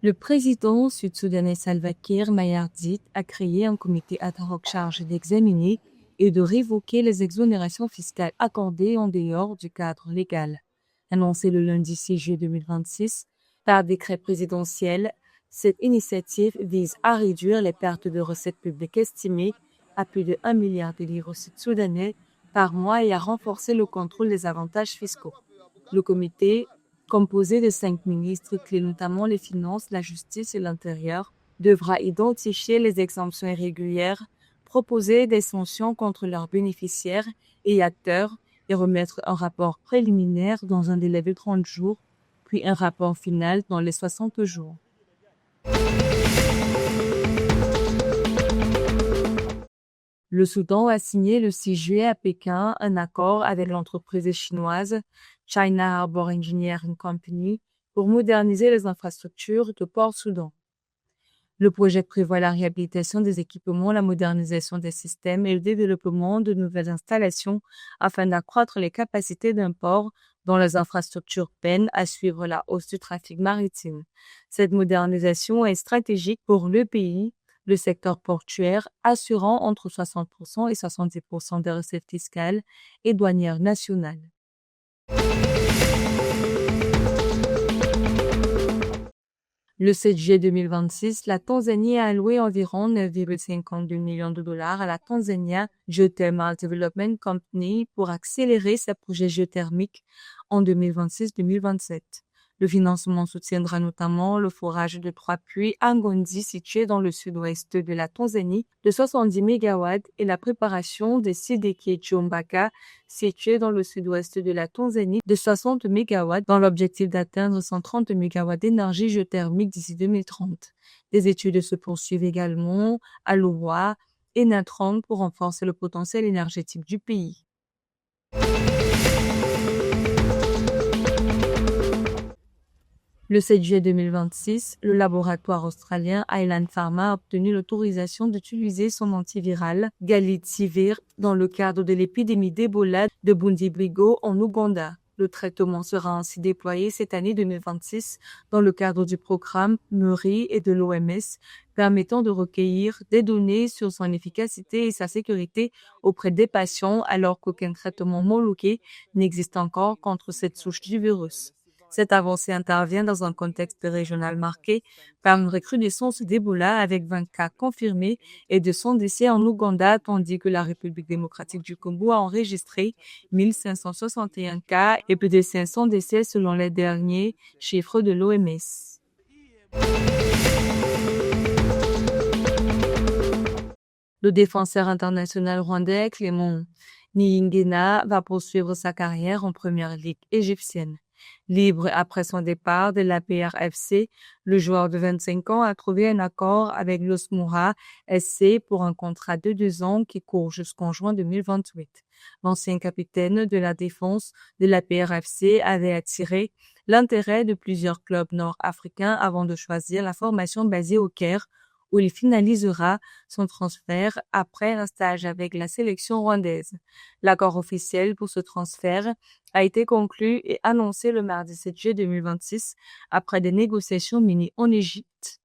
Le président sud-soudanais Salva Kiir Mayardit a créé un comité ad hoc chargé d'examiner et de révoquer les exonérations fiscales accordées en dehors du cadre légal. Annoncé le lundi 6 juillet 2026 par décret présidentiel, cette initiative vise à réduire les pertes de recettes publiques estimées à plus de 1 milliard de livres sud-soudanais par mois et à renforcer le contrôle des avantages fiscaux. Le comité, composé de 5 ministres clés, notamment les finances, la justice et l'intérieur, devra identifier les exemptions irrégulières, proposer des sanctions contre leurs bénéficiaires et acteurs et remettre un rapport préliminaire dans un délai de 30 jours, puis un rapport final dans les 60 jours. Le Soudan a signé le 6 juillet à Pékin un accord avec l'entreprise chinoise China Harbour Engineering Company pour moderniser les infrastructures de Port-Soudan. Le projet prévoit la réhabilitation des équipements, la modernisation des systèmes et le développement de nouvelles installations afin d'accroître les capacités d'un port dont les infrastructures peinent à suivre la hausse du trafic maritime. Cette modernisation est stratégique pour le pays, le secteur portuaire assurant entre 60% et 70% des recettes fiscales et douanières nationales. Le 7 juillet 2026, la Tanzanie a alloué environ 9,52 millions de dollars à la Tanzania Geothermal Development Company pour accélérer ses projets géothermiques en 2026-2027. Le financement soutiendra notamment le forage de 3 puits à Ngozi, situé dans le sud-ouest de la Tanzanie, de 70 MW, et la préparation des Sideke Chombaka, situé dans le sud-ouest de la Tanzanie, de 60 MW, dans l'objectif d'atteindre 130 MW d'énergie géothermique d'ici 2030. Des études se poursuivent également à Louvois et Natron pour renforcer le potentiel énergétique du pays. Le 7 juillet 2026, le laboratoire australien Highland Pharma a obtenu l'autorisation d'utiliser son antiviral Galitsivir dans le cadre de l'épidémie d'Ebola de Bundibugyo en Ouganda. Le traitement sera ainsi déployé cette année 2026 dans le cadre du programme MURI et de l'OMS, permettant de recueillir des données sur son efficacité et sa sécurité auprès des patients alors qu'aucun traitement homologué n'existe encore contre cette souche du virus. Cette avancée intervient dans un contexte régional marqué par une recrudescence d'Ebola avec 20 cas confirmés et 200 décès en Ouganda, tandis que la République démocratique du Congo a enregistré 1561 cas et plus de 500 décès selon les derniers chiffres de l'OMS. Le défenseur international rwandais Clément Niyingena va poursuivre sa carrière en première ligue égyptienne. Libre après son départ de l'APR-FC, le joueur de 25 ans a trouvé un accord avec l'Osmora SC pour un contrat de 2 ans qui court jusqu'en juin 2028. L'ancien capitaine de la défense de l'APR-FC avait attiré l'intérêt de plusieurs clubs nord-africains avant de choisir la formation basée au Caire, où il finalisera son transfert après un stage avec la sélection rwandaise. L'accord officiel pour ce transfert a été conclu et annoncé le mardi 7 juillet 2026 après des négociations menées en Égypte.